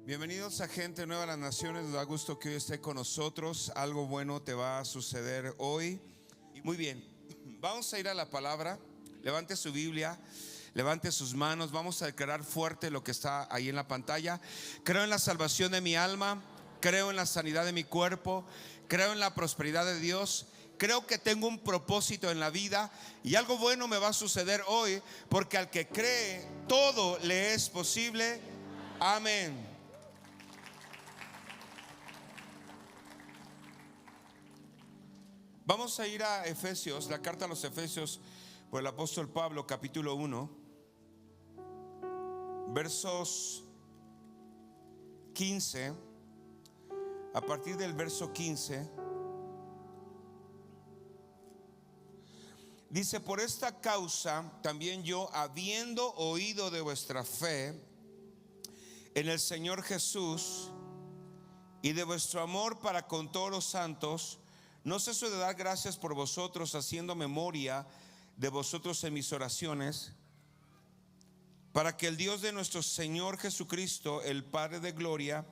Bienvenidos a Gente Nueva de las Naciones. Nos da gusto que hoy esté con nosotros. Algo bueno te va a suceder hoy. Muy bien, vamos a ir a la palabra. Levante su Biblia, levante sus manos. Vamos a declarar fuerte lo que está ahí en la pantalla. Creo en la salvación de mi alma, creo en la sanidad de mi cuerpo, creo en la prosperidad de Dios. Creo que tengo un propósito en la vida y algo bueno me va a suceder hoy, porque al que cree todo le es posible. Amén. Vamos a ir a Efesios, la carta a los Efesios por el apóstol Pablo, capítulo 1, versos 15. A partir del verso 15 dice: por esta causa también yo, habiendo oído de vuestra fe en el Señor Jesús y de vuestro amor para con todos los santos, no ceso de dar gracias por vosotros, haciendo memoria de vosotros en mis oraciones, para que el Dios de nuestro Señor Jesucristo, el Padre de gloria,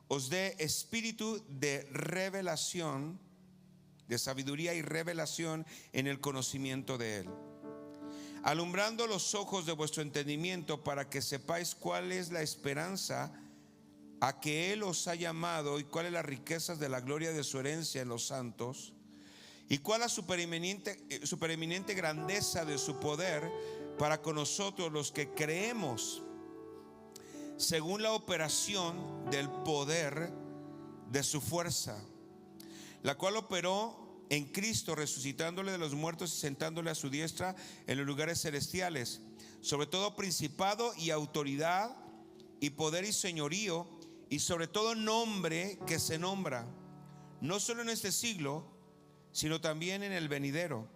os dé espíritu de revelación, de sabiduría y revelación en el conocimiento de Él, alumbrando los ojos de vuestro entendimiento, para que sepáis cuál es la esperanza a que Él os ha llamado, y cuáles las riquezas de la gloria de su herencia en los santos, y cuál la supereminente grandeza de su poder para con nosotros los que creemos, según la operación del poder de su fuerza, la cual operó en Cristo, resucitándole de los muertos y sentándole a su diestra en los lugares celestiales, sobre todo principado y autoridad y poder y señorío, y sobre todo nombre que se nombra, no solo en este siglo, sino también en el venidero.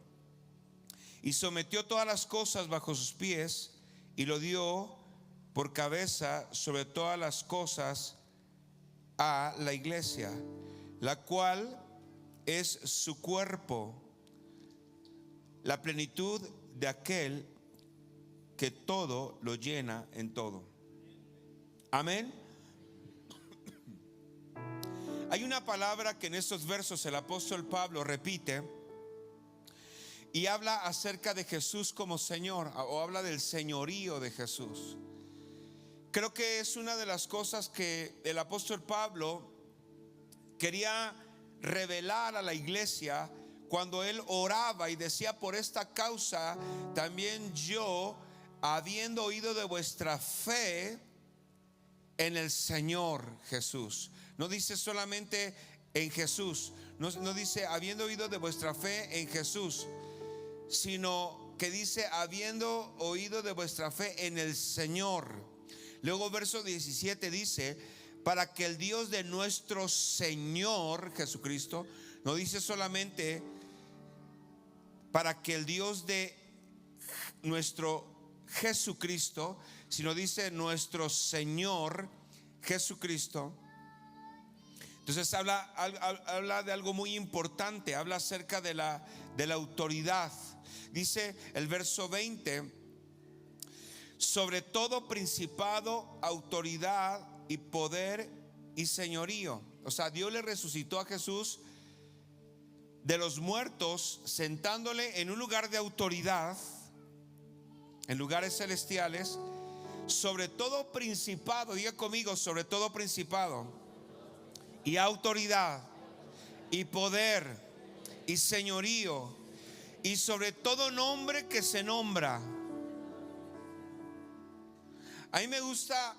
Y sometió todas las cosas bajo sus pies, y lo dio por cabeza sobre todas las cosas a la iglesia, la cual es su cuerpo, la plenitud de aquel que todo lo llena en todo. Amén. Hay una palabra que en estos versos el apóstol Pablo repite y habla acerca de Jesús como Señor, o habla del señorío de Jesús. Creo que es una de las cosas que el apóstol Pablo quería revelar a la iglesia cuando él oraba y decía: por esta causa también yo, habiendo oído de vuestra fe en el Señor Jesús. No dice solamente en Jesús, no dice habiendo oído de vuestra fe en Jesús, sino que dice habiendo oído de vuestra fe en el Señor. Luego verso 17 dice: para que el Dios de nuestro Señor Jesucristo, no dice solamente para que el Dios de nuestro Jesucristo, sino dice nuestro Señor Jesucristo. Entonces habla de algo muy importante, habla acerca de la autoridad. Dice el verso 20: sobre todo principado, autoridad y poder y señorío. O sea, Dios le resucitó a Jesús de los muertos, sentándole en un lugar de autoridad, en lugares celestiales, sobre todo principado. Diga conmigo: sobre todo principado y autoridad y poder y señorío, y sobre todo nombre que se nombra. A mí me gusta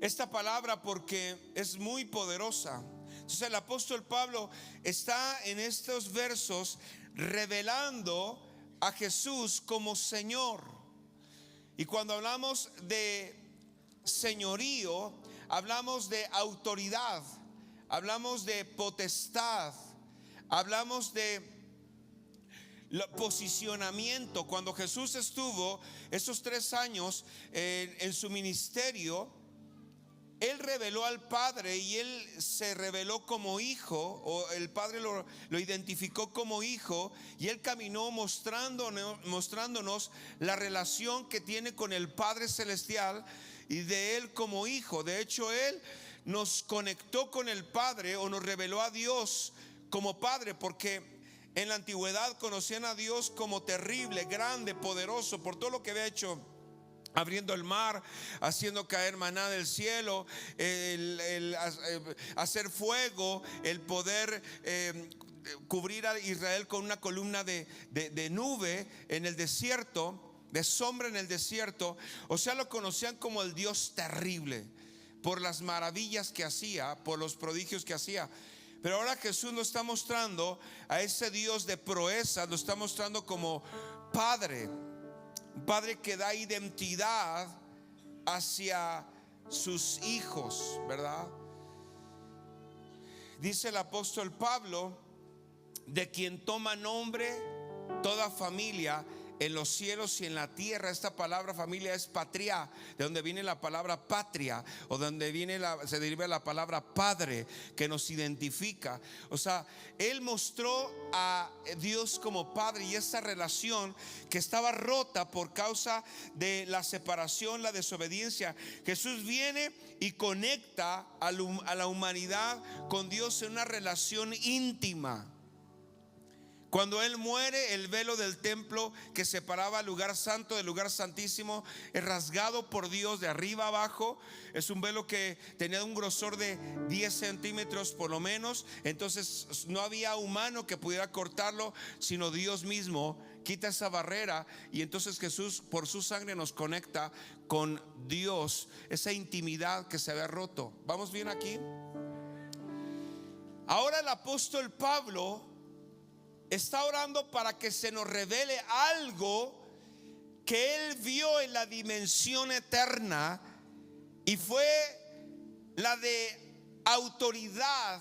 esta palabra porque es muy poderosa. Entonces el apóstol Pablo está en estos versos revelando a Jesús como Señor. Y cuando hablamos de señorío, hablamos de autoridad, hablamos de potestad, hablamos de posicionamiento. Cuando Jesús estuvo esos 3 años en su ministerio, Él reveló al Padre, y Él se reveló como hijo, o el Padre lo identificó como hijo, y Él caminó mostrándonos la relación que tiene con el Padre Celestial. y de Él como hijo. De hecho, Él nos conectó con el Padre, o nos reveló a Dios como Padre, porque en la antigüedad conocían a Dios como terrible, grande, poderoso, por todo lo que había hecho, abriendo el mar, haciendo caer maná del cielo, hacer fuego, el poder cubrir a Israel con una columna de nube en el desierto, de sombra en el desierto. O sea, lo conocían como el Dios terrible, por las maravillas que hacía, por los prodigios que hacía. Pero ahora Jesús nos está mostrando a ese Dios de proeza, lo está mostrando como Padre. Un Padre que da identidad hacia sus hijos, ¿verdad? Dice el apóstol Pablo: de quien toma nombre toda familia en los cielos y en la tierra. Esta palabra familia es patria, de donde viene la palabra patria, o de donde viene se deriva la palabra padre, que nos identifica. O sea, Él mostró a Dios como Padre, y esa relación que estaba rota por causa de la separación, la desobediencia, Jesús viene y conecta a la humanidad con Dios en una relación íntima. Cuando Él muere, el velo del templo que separaba el lugar santo del lugar santísimo es rasgado por Dios de arriba abajo. Es un velo que tenía un grosor de 10 centímetros por lo menos. Entonces no había humano que pudiera cortarlo, sino Dios mismo quita esa barrera, y entonces Jesús por su sangre nos conecta con Dios, esa intimidad que se había roto. ¿Vamos bien aquí? Ahora el apóstol Pablo está orando para que se nos revele algo que Él vio en la dimensión eterna, y fue la de autoridad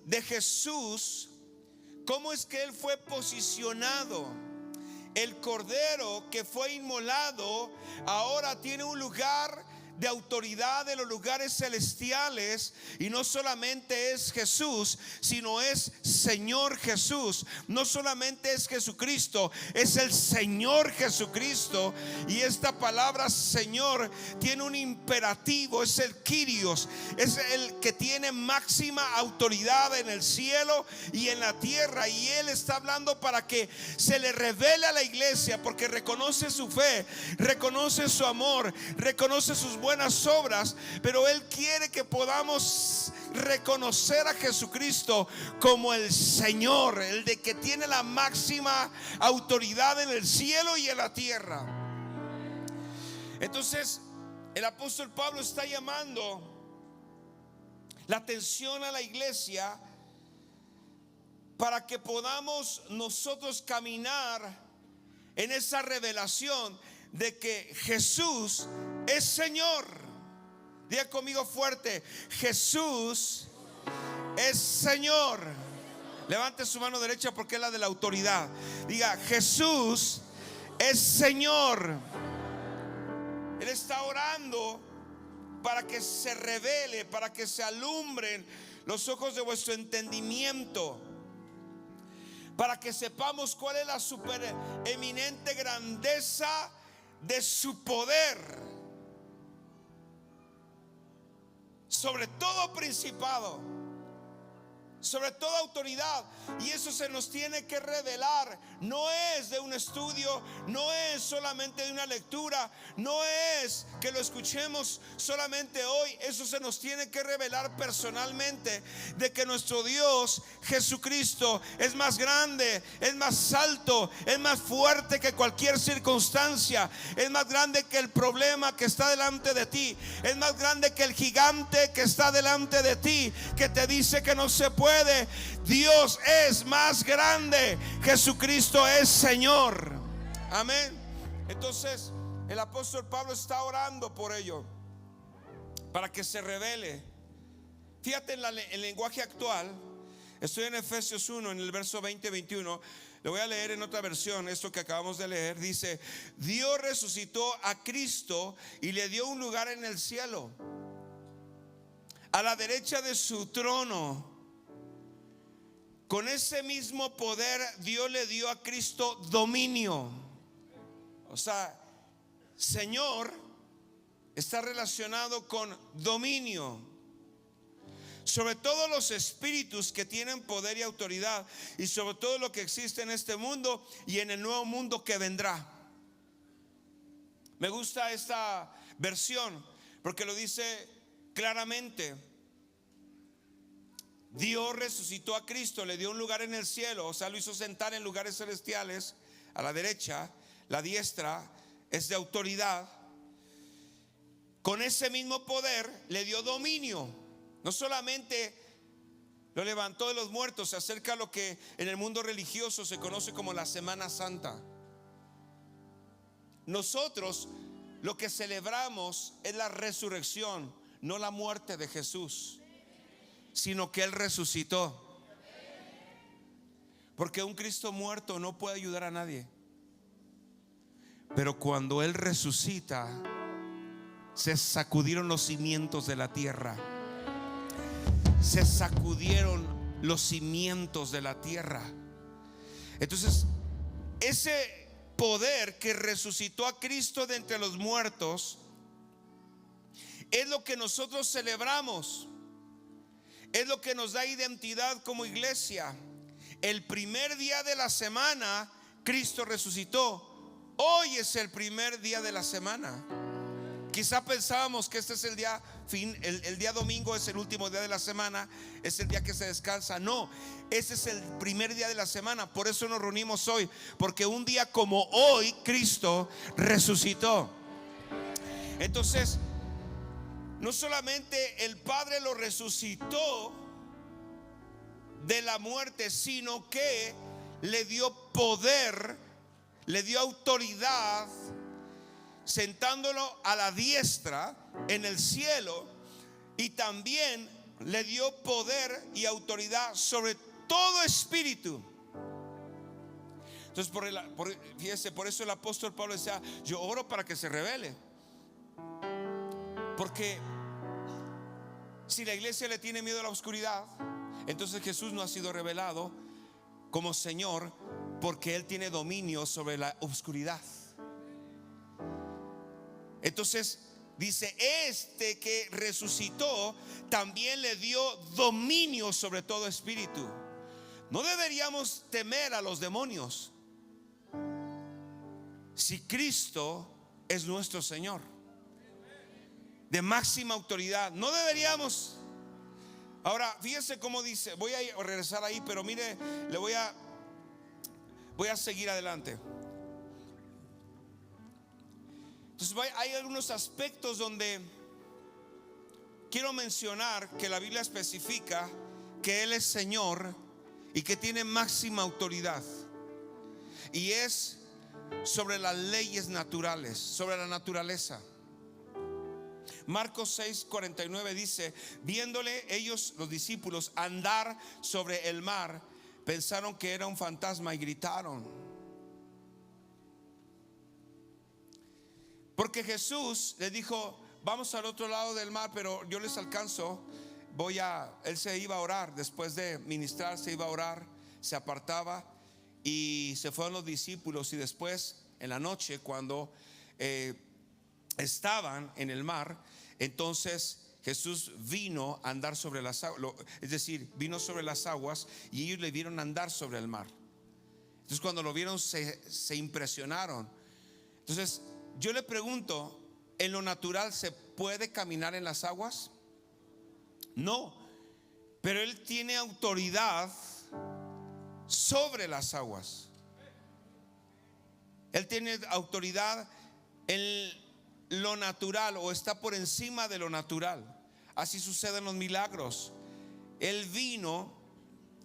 de Jesús. ¿Cómo es que Él fue posicionado? El cordero que fue inmolado ahora tiene un lugar de autoridad en los lugares celestiales, y no solamente es Jesús, sino es Señor Jesús. No solamente es Jesucristo, es el Señor Jesucristo. Y esta palabra Señor tiene un imperativo, es el Kyrios, es el que tiene máxima autoridad en el cielo y en la tierra. Y Él está hablando para que se le revele a la iglesia, porque reconoce su fe, reconoce su amor, reconoce sus buenas obras, pero Él quiere que podamos reconocer a Jesucristo como el Señor, el de que tiene la máxima autoridad en el cielo y en la tierra. Entonces el apóstol Pablo está llamando la atención a la iglesia para que podamos nosotros caminar en esa revelación de que Jesús es Señor. Diga conmigo fuerte: Jesús es Señor. Levante su mano derecha porque es la de la autoridad. Diga: Jesús es Señor. Él está orando para que se revele, para que se alumbren los ojos de vuestro entendimiento, para que sepamos cuál es la supereminente grandeza de su poder sobre todo principado, sobre toda autoridad. Y eso se nos tiene que revelar. No es de un estudio, no es solamente de una lectura, no es que lo escuchemos solamente hoy. Eso se nos tiene que revelar personalmente, de que nuestro Dios Jesucristo es más grande, es más alto, es más fuerte que cualquier circunstancia, es más grande que el problema que está delante de ti, es más grande que el gigante que está delante de ti, que te dice que no se puede. Dios es más grande. Jesucristo es Señor. Amén. Entonces el apóstol Pablo está orando por ello, para que se revele. Fíjate en el lenguaje actual. Estoy en Efesios 1, en el verso 20-21. Le voy a leer en otra versión esto que acabamos de leer. Dice: Dios resucitó a Cristo y le dio un lugar en el cielo, a la derecha de su trono. Con ese mismo poder Dios le dio a Cristo dominio. O sea, Señor está relacionado con dominio sobre todos los espíritus que tienen poder y autoridad, y sobre todo lo que existe en este mundo y en el nuevo mundo que vendrá. Me gusta esta versión porque lo dice claramente. Dios resucitó a Cristo, le dio un lugar en el cielo, o sea, lo hizo sentar en lugares celestiales a la derecha. La diestra es de autoridad. Con ese mismo poder le dio dominio. No solamente lo levantó de los muertos, se acerca a lo que en el mundo religioso se conoce como la Semana Santa. Nosotros lo que celebramos es la resurrección, no la muerte de Jesús, sino que Él resucitó. Porque un Cristo muerto no puede ayudar a nadie. Pero cuando Él resucita, se sacudieron los cimientos de la tierra. Se sacudieron los cimientos de la tierra. Entonces, ese poder que resucitó a Cristo de entre los muertos es lo que nosotros celebramos. Es lo que nos da identidad como iglesia. El primer día de la semana Cristo resucitó. Hoy es el primer día de la semana. Quizá pensábamos que este es el día el día domingo es el último día de la semana, es el día que se descansa. No, ese es el primer día de la semana. Por eso nos reunimos hoy, porque un día como hoy Cristo resucitó. Entonces, no solamente el Padre lo resucitó de la muerte, sino que le dio poder, le dio autoridad, sentándolo a la diestra en el cielo, y también le dio poder y autoridad sobre todo espíritu. Entonces, fíjese, por eso el apóstol Pablo decía: yo oro para que se revele. Porque si la iglesia le tiene miedo a la oscuridad, entonces Jesús no ha sido revelado como Señor, porque Él tiene dominio sobre la oscuridad. Entonces dice: este que resucitó también le dio dominio sobre todo espíritu. No deberíamos temer a los demonios si Cristo es nuestro Señor de máxima autoridad. No deberíamos. Ahora, fíjese cómo dice. Voy a regresar ahí, pero mire, voy a seguir adelante. Entonces hay algunos aspectos donde quiero mencionar que la Biblia especifica que Él es Señor y que tiene máxima autoridad, y es sobre las leyes naturales, sobre la naturaleza. Marcos 6:49 dice: viéndole ellos, los discípulos, andar sobre el mar, pensaron que era un fantasma y gritaron. Porque Jesús les dijo: vamos al otro lado del mar, pero yo les alcanzo. Él se iba a orar, después de ministrar se iba a orar, se apartaba y se fueron los discípulos. Y después, en la noche, cuando estaban en el mar, entonces Jesús vino a andar sobre las aguas, es decir, vino sobre las aguas, y ellos le vieron andar sobre el mar. Entonces, cuando lo vieron, se impresionaron. Entonces, yo le pregunto: ¿en lo natural se puede caminar en las aguas? No, pero Él tiene autoridad sobre las aguas. Él tiene autoridad en lo natural, o está por encima de lo natural. Así suceden los milagros. Él vino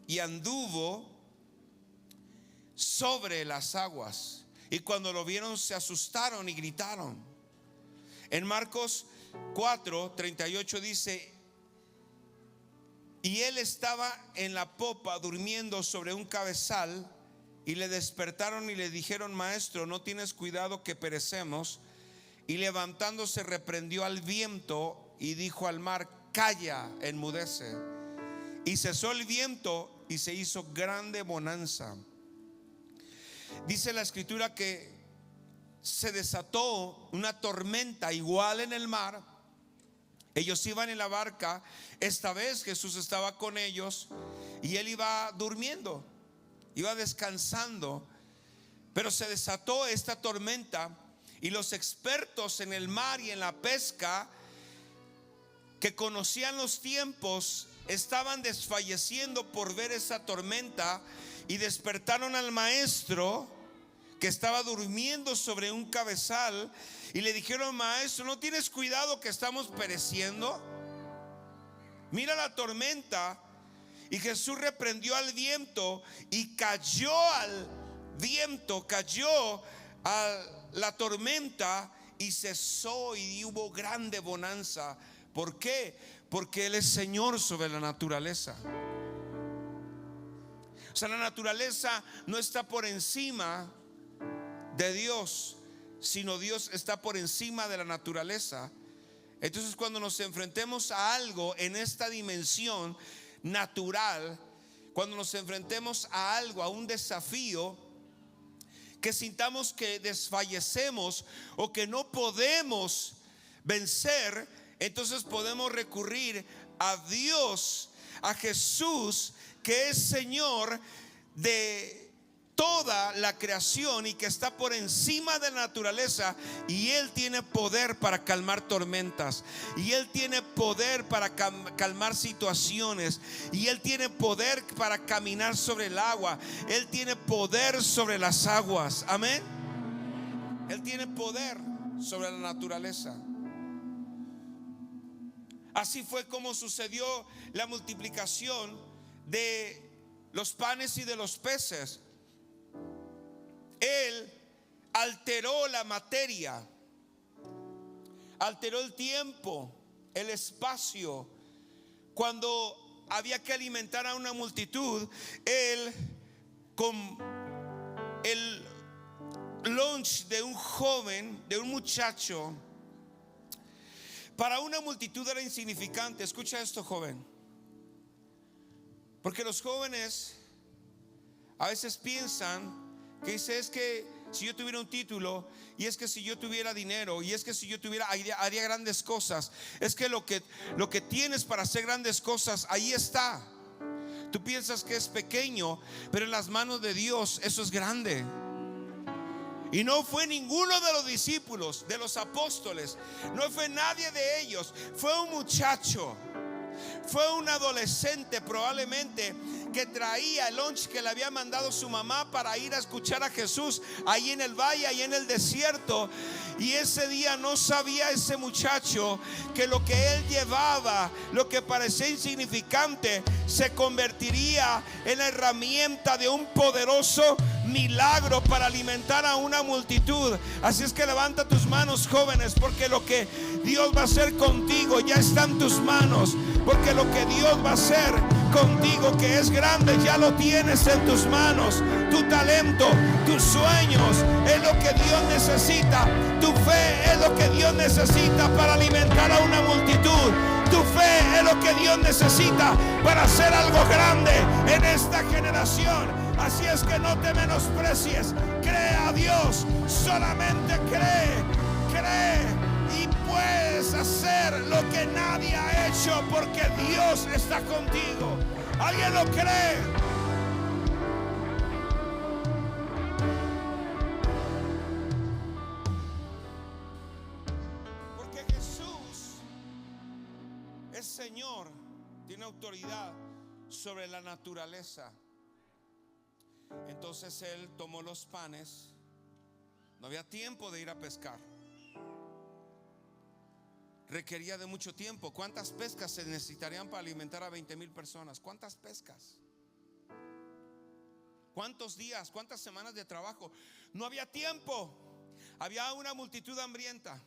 y anduvo sobre las aguas, y cuando lo vieron se asustaron y gritaron. En Marcos 4:38 dice: y Él estaba en la popa durmiendo sobre un cabezal, y le despertaron y le dijeron: maestro, ¿no tienes cuidado que perecemos? Y levantándose reprendió al viento y dijo al mar: calla, enmudece. Y cesó el viento y se hizo grande bonanza. Dice la escritura que se desató una tormenta igual en el mar. Ellos iban en la barca. Esta vez Jesús estaba con ellos y él iba durmiendo, iba descansando. Pero se desató esta tormenta y los expertos en el mar y en la pesca, que conocían los tiempos, estaban desfalleciendo por ver esa tormenta, y despertaron al maestro, que estaba durmiendo sobre un cabezal, y le dijeron: maestro, ¿no tienes cuidado que estamos pereciendo? Mira la tormenta. Y Jesús reprendió al viento, y cayó al viento, cayó a la tormenta, y cesó, y hubo grande bonanza. ¿Por qué? Porque Él es Señor sobre la naturaleza. O sea, la naturaleza no está por encima de Dios, sino Dios está por encima de la naturaleza. Entonces, cuando nos enfrentemos a algo en esta dimensión natural, cuando nos enfrentemos a algo, a un desafío, que sintamos que desfallecemos o que no podemos vencer, entonces podemos recurrir a Dios, a Jesús, que es Señor de toda la creación y que está por encima de la naturaleza, y Él tiene poder para calmar tormentas, y Él tiene poder para calmar situaciones, y Él tiene poder para caminar sobre el agua. Él tiene poder sobre las aguas. Amén. Él tiene poder sobre la naturaleza. Así fue como sucedió la multiplicación de los panes y de los peces. Él alteró la materia, alteró el tiempo, el espacio. Cuando había que alimentar a una multitud, Él, con el lunch de un joven, de un muchacho, para una multitud era insignificante. Escucha esto, joven, porque los jóvenes a veces piensan que dice: es que si yo tuviera un título, y es que si yo tuviera dinero, y es que si yo tuviera, haría grandes cosas. Es que lo que tienes para hacer grandes cosas, ahí está. Tú piensas que es pequeño, pero en las manos de Dios eso es grande. Y no fue ninguno de los discípulos, de los apóstoles, no fue nadie de ellos. Fue un muchacho, fue un adolescente probablemente, que traía el lunch que le había mandado su mamá para ir a escuchar a Jesús ahí en el valle, ahí en el desierto. Y ese día no sabía ese muchacho que lo que él llevaba, lo que parecía insignificante, se convertiría en la herramienta de un poderoso milagro para alimentar a una multitud. Así es que levanta tus manos, jóvenes, porque lo que Dios va a hacer contigo ya está en tus manos. Porque lo que Dios va a hacer contigo, que es grande, ya lo tienes en tus manos. Tu talento, tus sueños es lo que Dios necesita. Tu fe es lo que Dios necesita para alimentar a una multitud. Tu fe es lo que Dios necesita para hacer algo grande en esta generación. Así es que no te menosprecies. Cree a Dios, solamente cree. Y puedes hacer lo que nadie ha hecho, porque Dios está contigo. ¿Alguien lo cree? Porque Jesús es Señor, tiene autoridad sobre la naturaleza. Entonces Él tomó los panes. No había tiempo de ir a pescar. Requería de mucho tiempo. ¿Cuántas pescas se necesitarían para alimentar a 20,000 personas? ¿Cuántas pescas? ¿Cuántos días? ¿Cuántas semanas de trabajo? No había tiempo. Había una multitud hambrienta.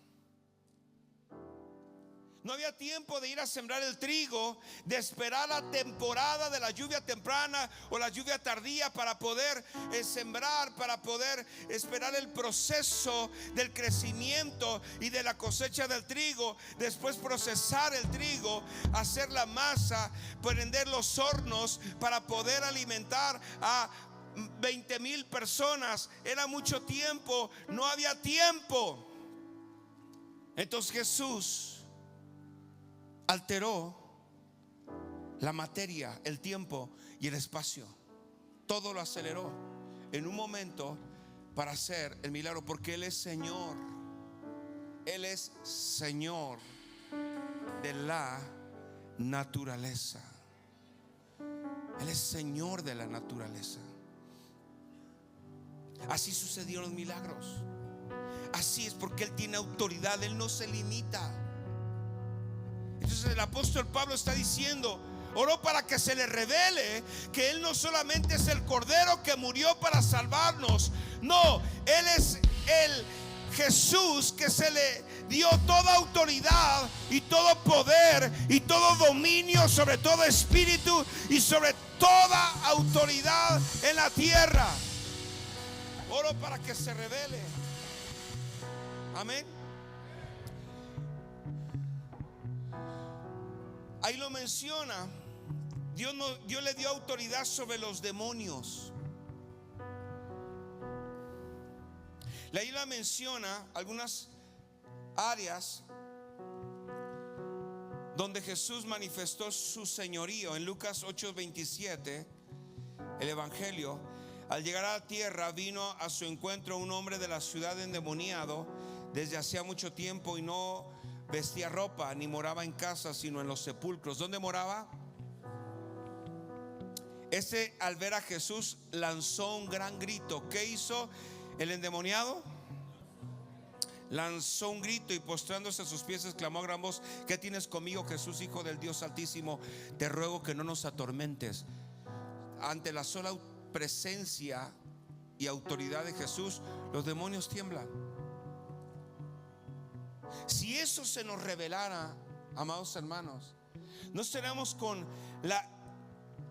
No había tiempo de ir a sembrar el trigo, de esperar la temporada de la lluvia temprana o la lluvia tardía para poder sembrar, para poder esperar el proceso del crecimiento y de la cosecha del trigo. Después procesar el trigo, hacer la masa, prender los hornos para poder alimentar a 20,000 personas, era mucho tiempo, no había tiempo. Entonces Jesús alteró la materia, el tiempo y el espacio. Todo lo aceleró en un momento para hacer el milagro, porque Él es Señor. Él es Señor de la naturaleza. Él es Señor de la naturaleza. Así sucedieron los milagros. Así es, porque Él tiene autoridad, Él no se limita. Entonces el apóstol Pablo está diciendo: oró para que se le revele que Él no solamente es el Cordero que murió para salvarnos. No, Él es el Jesús que se le dio toda autoridad y todo poder y todo dominio sobre todo espíritu y sobre toda autoridad en la tierra. Oro para que se revele. Amén. Ahí lo menciona. Dios le dio autoridad sobre los demonios. La isla menciona algunas áreas donde Jesús manifestó su señorío. En Lucas 8:27, el evangelio: al llegar a la tierra, vino a su encuentro un hombre de la ciudad endemoniado desde hacía mucho tiempo, y no vestía ropa ni moraba en casa, sino en los sepulcros. ¿Dónde moraba? Este, al ver a Jesús, lanzó un gran grito. ¿Qué hizo el endemoniado? Lanzó un grito y postrándose a sus pies exclamó a gran voz: ¿qué tienes conmigo, Jesús, Hijo del Dios Altísimo? Te ruego que no nos atormentes. Ante la sola presencia y autoridad de Jesús, los demonios tiemblan. Si eso se nos revelara, amados hermanos, no estaríamos con la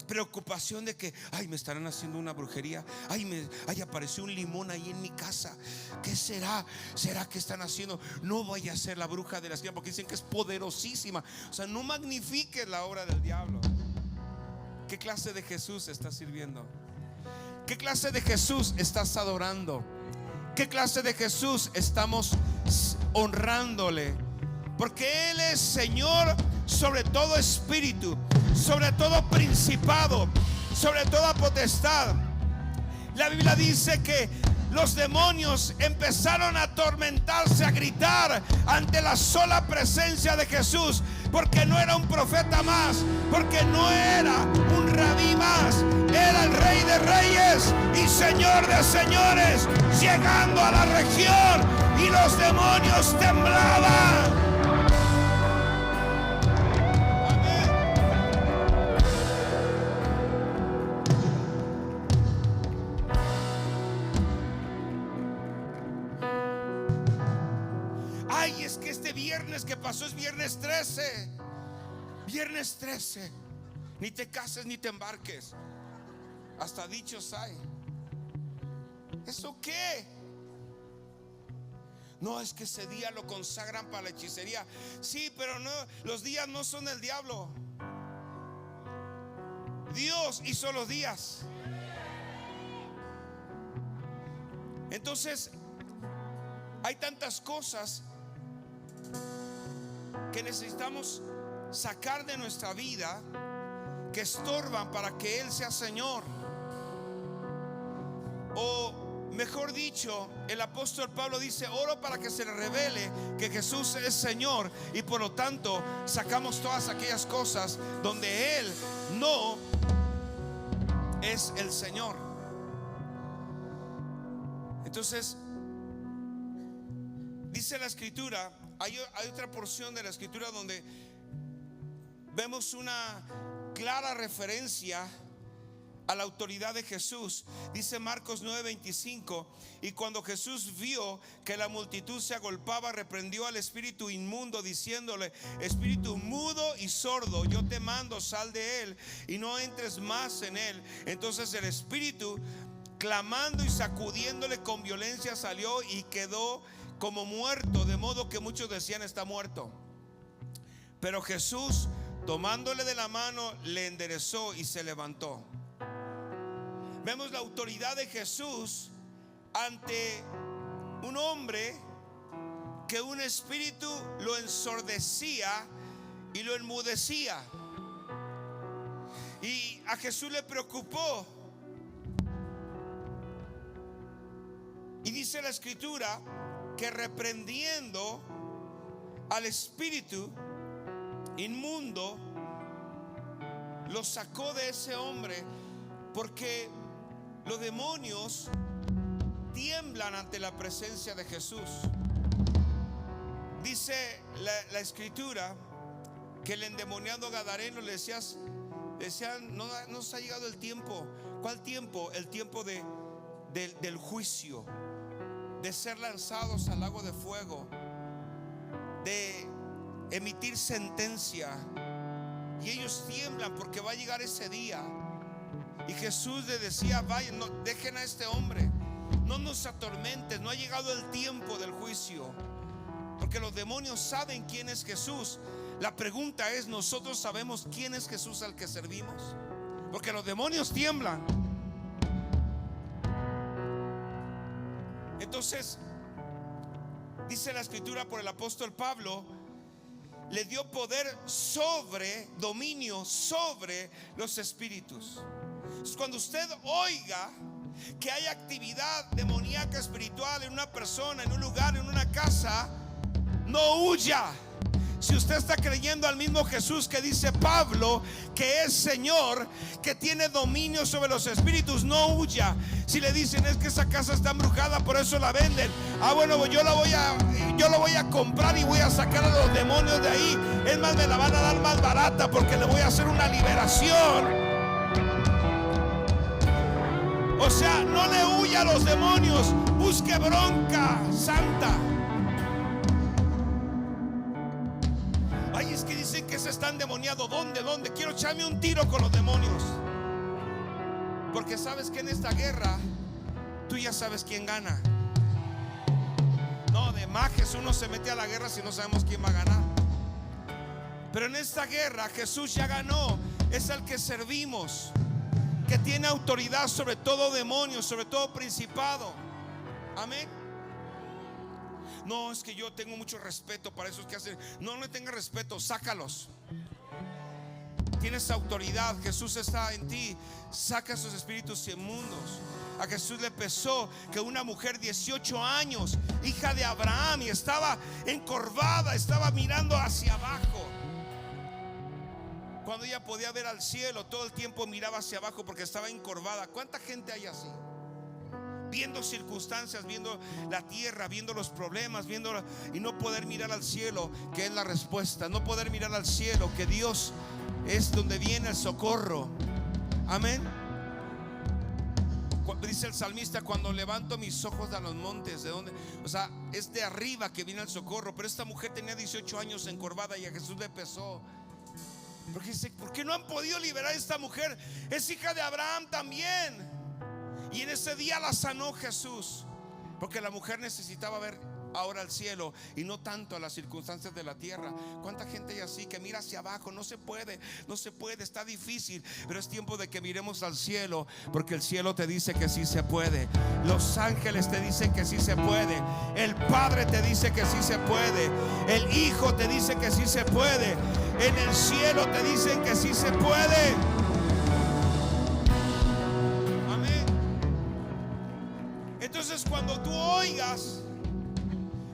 preocupación de que ay, me estarán haciendo una brujería, ay, apareció un limón ahí en mi casa, ¿qué será? ¿Será que están haciendo? No vaya a ser la bruja de la esquina, porque dicen que es poderosísima. O sea, no magnifiques la obra del diablo. ¿Qué clase de Jesús estás sirviendo? ¿Qué clase de Jesús estás adorando? ¿Qué clase de Jesús estamos honrándole? Porque Él es Señor sobre todo espíritu, sobre todo principado, sobre toda potestad. La Biblia dice que los demonios empezaron a atormentarse, a gritar ante la sola presencia de Jesús, porque no era un profeta más, porque no era un rabí más, era el Rey de Reyes y Señor de Señores, llegando a la región, y los demonios temblaban. Ay, es que este viernes que pasó es viernes 13. Viernes 13. Ni te cases ni te embarques. Hasta dichos hay. ¿Eso qué? No, es que ese día lo consagran para la hechicería. Sí, pero no, los días no son del diablo. Dios hizo los días. Entonces, hay tantas cosas que necesitamos sacar de nuestra vida que estorban para que Él sea Señor. O mejor dicho, el apóstol Pablo dice: oro para que se le revele que Jesús es Señor, y por lo tanto sacamos todas aquellas cosas donde Él no es el Señor. Entonces dice la escritura, hay otra porción de la escritura donde vemos una clara referencia a la autoridad de Jesús. Dice Marcos 9:25: y cuando Jesús vio que la multitud se agolpaba, reprendió al espíritu inmundo, diciéndole: espíritu mudo y sordo, yo te mando, sal de él y no entres más en él. Entonces el espíritu, clamando y sacudiéndole con violencia, salió y quedó como muerto, de modo que muchos decían: está muerto. Pero Jesús, tomándole de la mano, le enderezó y se levantó. Vemos la autoridad de Jesús ante un hombre que un espíritu lo ensordecía y lo enmudecía. Y a Jesús le preocupó. Y dice la escritura que reprendiendo al espíritu inmundo, lo sacó de ese hombre, porque los demonios tiemblan ante la presencia de Jesús. Dice la escritura que el endemoniado gadareno le decían, no nos ha llegado el tiempo. ¿Cuál tiempo? El tiempo del juicio, de ser lanzados al lago de fuego, de emitir sentencia. Y ellos tiemblan porque va a llegar ese día. Y Jesús le decía: vayan, no, dejen a este hombre, no nos atormentes, no ha llegado el tiempo del juicio. Porque los demonios saben quién es Jesús. La pregunta es: ¿nosotros sabemos quién es Jesús al que servimos? Porque los demonios tiemblan. Entonces, dice la escritura por el apóstol Pablo, le dio poder sobre, dominio sobre los espíritus. Entonces, cuando usted oiga que hay actividad demoníaca espiritual en una persona, en un lugar, en una casa, no huya. Si usted está creyendo al mismo Jesús que dice Pablo, que es Señor, que tiene dominio sobre los espíritus, no huya. Si le dicen: es que esa casa está embrujada, por eso la venden. Bueno, yo lo voy a comprar y voy a sacar a los demonios de ahí. Es más, me la van a dar más barata porque le voy a hacer una liberación. O sea, no le huya a los demonios, busque bronca santa. Ay, es que dicen que se está endemoniado. ¿Dónde? Quiero echarme un tiro con los demonios. Porque sabes que en esta guerra tú ya sabes quién gana. No, de majes uno se mete a la guerra si no sabemos quién va a ganar. Pero en esta guerra Jesús ya ganó. Es al que servimos, que tiene autoridad sobre todo demonio, sobre todo principado. Amén. No, es que yo tengo mucho respeto para esos que hacen. No le tengas respeto, sácalos. Tienes autoridad, Jesús está en ti. Saca esos espíritus inmundos. A Jesús le pesó que una mujer 18 años, hija de Abraham, y estaba encorvada, estaba mirando hacia abajo. Cuando ella podía ver al cielo, todo el tiempo miraba hacia abajo porque estaba encorvada. ¿Cuánta gente hay así? Viendo circunstancias, viendo la tierra, viendo los problemas, y no poder mirar al cielo, que es la respuesta. No poder mirar al cielo, que Dios es donde viene el socorro. Amén. Dice el salmista: cuando levanto mis ojos a los montes, ¿de dónde? O sea, es de arriba que viene el socorro. Pero esta mujer tenía 18 años encorvada y a Jesús le pesó. Porque dice: ¿por qué no han podido liberar a esta mujer? Es hija de Abraham también. Y en ese día la sanó Jesús, porque la mujer necesitaba ver ahora al cielo y no tanto a las circunstancias de la tierra. ¿Cuánta gente hay así que mira hacia abajo? No se puede, está difícil. Pero es tiempo de que miremos al cielo, porque el cielo te dice que sí se puede. Los ángeles te dicen que sí se puede. El Padre te dice que sí se puede. El Hijo te dice que sí se puede. En el cielo te dicen que sí se puede. Entonces, cuando tú oigas,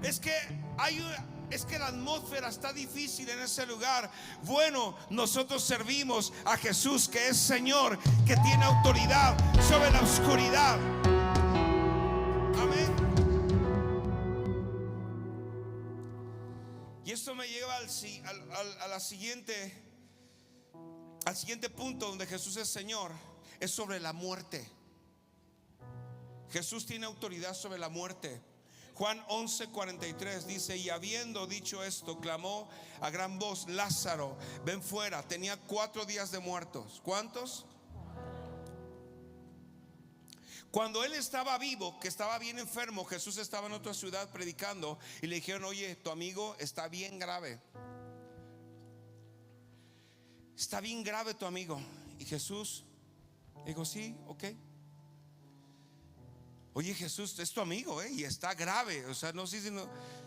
es que la atmósfera está difícil en ese lugar. Bueno, nosotros servimos a Jesús, que es Señor, que tiene autoridad sobre la oscuridad. Amén. Y esto me lleva al siguiente punto donde Jesús es Señor. Es sobre la muerte. Jesús tiene autoridad sobre la muerte. Juan 11:43 dice: y habiendo dicho esto, clamó a gran voz: Lázaro, ven fuera. Tenía 4 días de muertos. ¿Cuántos? Cuando él estaba vivo, que estaba bien enfermo, Jesús estaba en otra ciudad predicando y le dijeron: oye, tu amigo está bien grave. Está bien grave tu amigo. Y Jesús dijo: sí, ok. Oye, Jesús es tu amigo, y está grave. O sea, no sé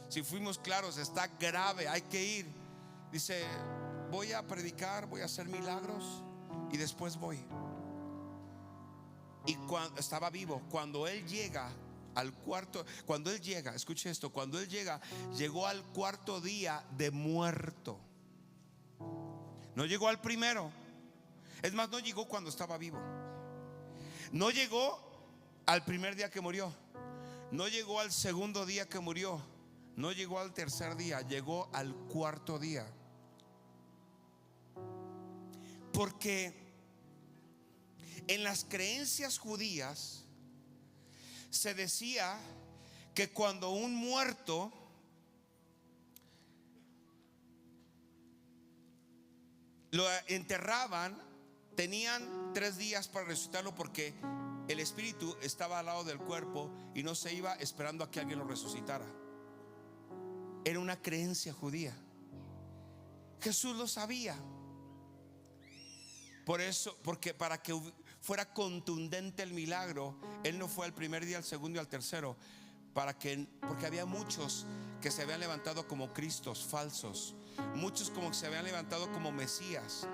si fuimos claros, está grave, hay que ir. Dice, voy a predicar, voy a hacer milagros y después voy. Y cuando estaba vivo, cuando él llega al cuarto, cuando él llega, escuche esto, cuando él llegó al cuarto día de muerto. No llegó al primero. Es más, no llegó cuando estaba vivo. No llegó al primer día que murió. No llegó al segundo día que murió. No llegó al tercer día. Llegó al cuarto día. Porque en las creencias judías se decía que cuando un muerto lo enterraban, tenían 3 días para resucitarlo, porque el espíritu estaba al lado del cuerpo y no se iba esperando a que alguien lo resucitara. Era una creencia judía. Jesús lo sabía. Por eso, porque para que fuera contundente el milagro, él no fue al primer día, al segundo y al tercero, porque había muchos que se habían levantado como Cristos falsos, muchos como que se habían levantado como Mesías,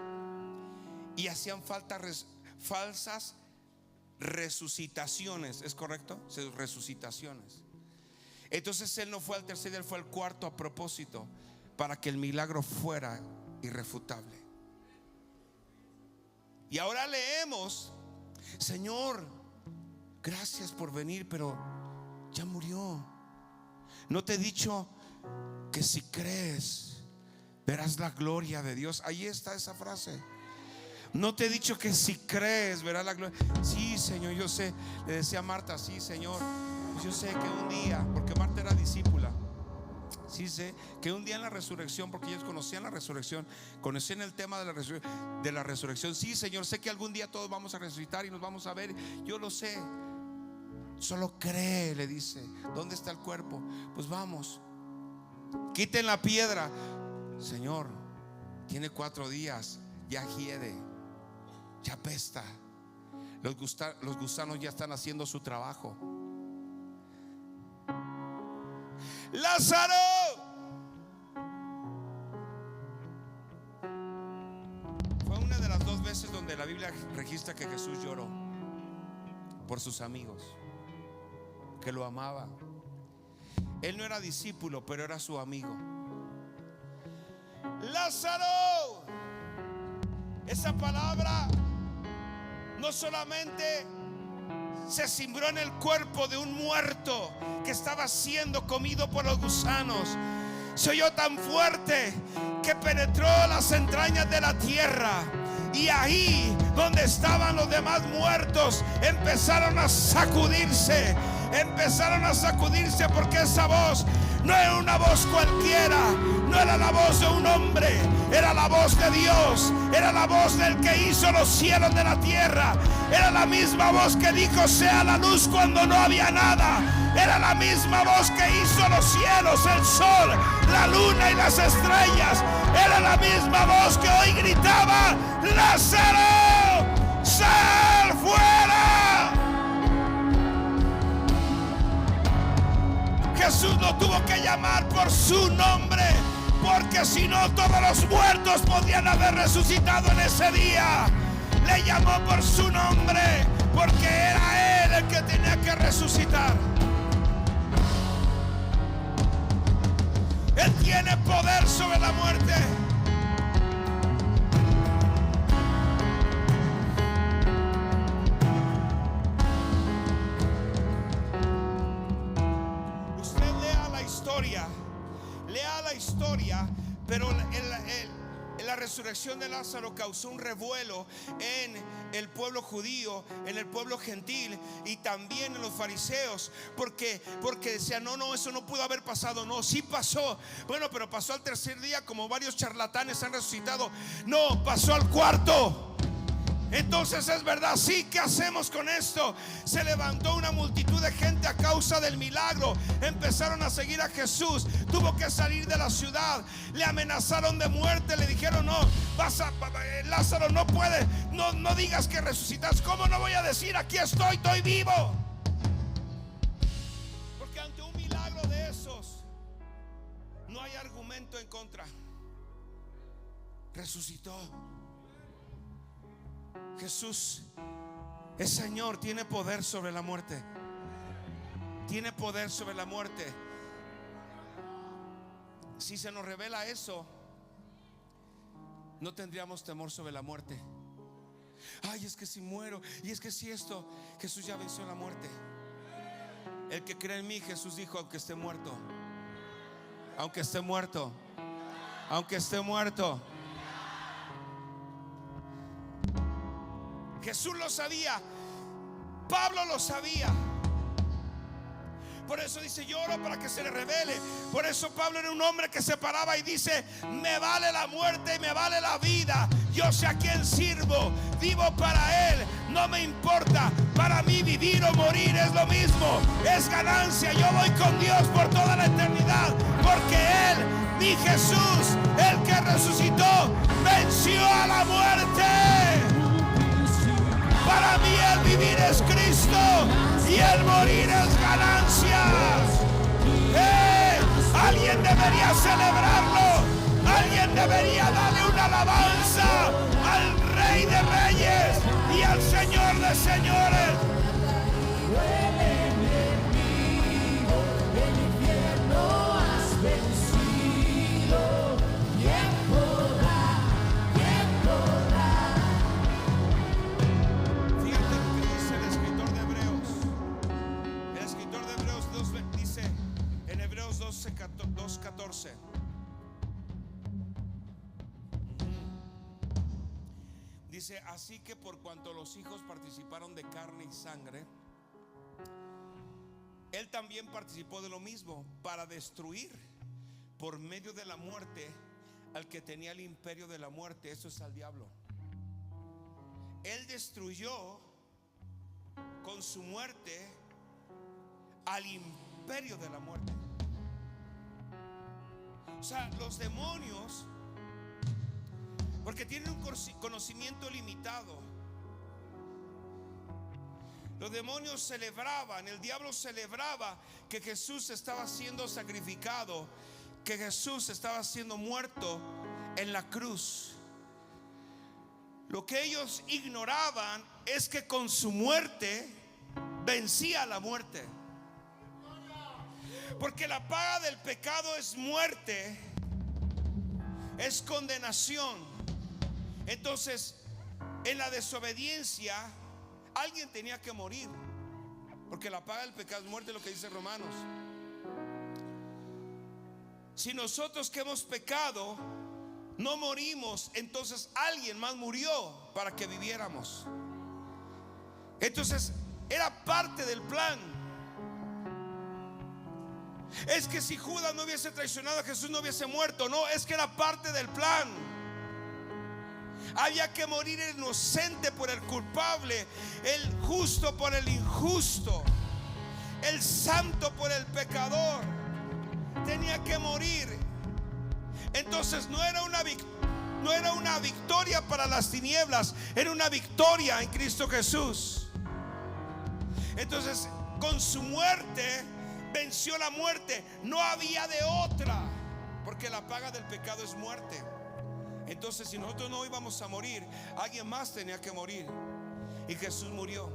y hacían falsas resucitaciones. ¿Es correcto? Resucitaciones. Entonces él no fue al tercer día, él fue al cuarto a propósito, para que el milagro fuera irrefutable. Y ahora leemos, Señor, gracias por venir, pero ya murió. ¿No te he dicho que si crees verás la gloria de Dios? Ahí está esa frase. ¿No te he dicho que si crees verás la gloria? Sí, Señor, yo sé. Le decía a Marta, sí, Señor, yo sé que un día, porque Marta era discípula, sí sé que un día en la resurrección, porque ellos conocían la resurrección, conocían el tema de la resurrección. Sí, Señor, sé que algún día todos vamos a resucitar y nos vamos a ver. Yo lo sé. Solo cree, le dice. ¿Dónde está el cuerpo? Pues vamos, quiten la piedra. Señor, tiene 4 días, ya hiede, ya apesta. Los gusanos ya están haciendo su trabajo. Lázaro, fue una de las 2 veces donde la Biblia registra que Jesús lloró por sus amigos, que lo amaba. Él no era discípulo, pero era su amigo. Lázaro, esa palabra no solamente se cimbró en el cuerpo de un muerto que estaba siendo comido por los gusanos, se oyó tan fuerte que penetró las entrañas de la tierra. Y ahí donde estaban los demás muertos empezaron a sacudirse. Porque esa voz no era una voz cualquiera, no era la voz de un hombre, era la voz de Dios, era la voz del que hizo los cielos de la tierra, era la misma voz que dijo sea la luz cuando no había nada, era la misma voz que hizo los cielos, el sol, la luna y las estrellas, era la misma voz que hoy gritaba: Lázaro, sal fuera. Jesús no tuvo que llamar por su nombre, porque si no todos los muertos podían haber resucitado en ese día. Le llamó por su nombre, porque era él el que tenía que resucitar. Él tiene poder sobre la muerte. Lea la historia, pero la resurrección de Lázaro causó un revuelo en el pueblo judío, en el pueblo gentil y también en los fariseos, porque decían no, eso no pudo haber pasado. No, sí pasó. Bueno, pero pasó al tercer día, como varios charlatanes han resucitado. No, pasó al cuarto. Entonces es verdad, sí, ¿qué hacemos con esto? Se levantó una multitud de gente a causa del milagro. Empezaron a seguir a Jesús. Tuvo que salir de la ciudad. Le amenazaron de muerte. Le dijeron: no, Lázaro, no puede. No digas que resucitas. ¿Cómo no voy a decir? Aquí estoy vivo. resucitó. Jesús es Señor, tiene poder sobre la muerte. Tiene poder sobre la muerte. Si se nos revela eso, no tendríamos temor sobre la muerte. Ay, es que si muero, y es que si esto. Jesús ya venció la muerte. El que cree en mí, Jesús dijo, aunque esté muerto, aunque esté muerto, aunque esté muerto. Jesús lo sabía, Pablo lo sabía. Por eso dice, yo oro para que se le revele. Por eso Pablo era un hombre que se paraba y dice, me vale la muerte y me vale la vida. Yo sé a quién sirvo, vivo para Él, no me importa. Para mí vivir o morir es lo mismo, es ganancia. Yo voy con Dios por toda la eternidad, porque Él, mi Jesús, el que resucitó, venció a la muerte. Para mí el vivir es Cristo y el morir es ganancia. Alguien debería celebrarlo. Alguien debería darle una alabanza al Rey de Reyes y al Señor de Señores. En Hebreos 2:14 dice, así que por cuanto los hijos participaron de carne y sangre, Él también participó de lo mismo, para destruir por medio de la muerte al que tenía el imperio de la muerte, eso es al diablo. Él destruyó con su muerte al imperio de la muerte. O sea, los demonios, porque tienen un conocimiento limitado, los demonios celebraban, el diablo celebraba que Jesús estaba siendo sacrificado, que Jesús estaba siendo muerto en la cruz. Lo que ellos ignoraban es que con su muerte vencía la muerte. Porque la paga del pecado es muerte, es condenación. Entonces, en la desobediencia, alguien tenía que morir. Porque la paga del pecado es muerte, lo que dice Romanos. Si nosotros que hemos pecado no morimos, entonces alguien más murió para que viviéramos. Entonces, era parte del plan. Es que si Judas no hubiese traicionado a Jesús, no hubiese muerto. No, es que era parte del plan. Había que morir el inocente por el culpable, el justo por el injusto, el santo por el pecador. Tenía que morir. Entonces no era una victoria para las tinieblas, era una victoria en Cristo Jesús. Entonces, con su muerte venció la muerte. No había de otra, porque la paga del pecado es muerte. Entonces, si nosotros no íbamos a morir, alguien más tenía que morir, y Jesús murió.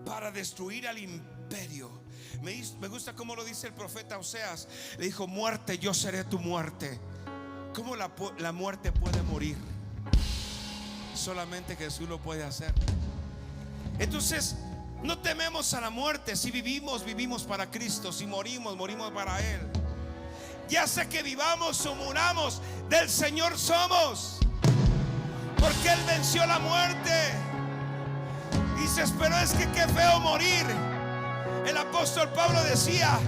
Para destruir al imperio. Me gusta cómo lo dice el profeta Oseas. Le dijo, muerte, yo seré tu muerte. ¿Cómo la muerte puede morir? Solamente Jesús lo puede hacer. Entonces, no tememos a la muerte. Si vivimos, vivimos para Cristo. Si morimos, morimos para Él. Ya sea que vivamos o muramos, del Señor somos, porque Él venció la muerte. Dices, pero es que qué feo morir. El apóstol Pablo decía,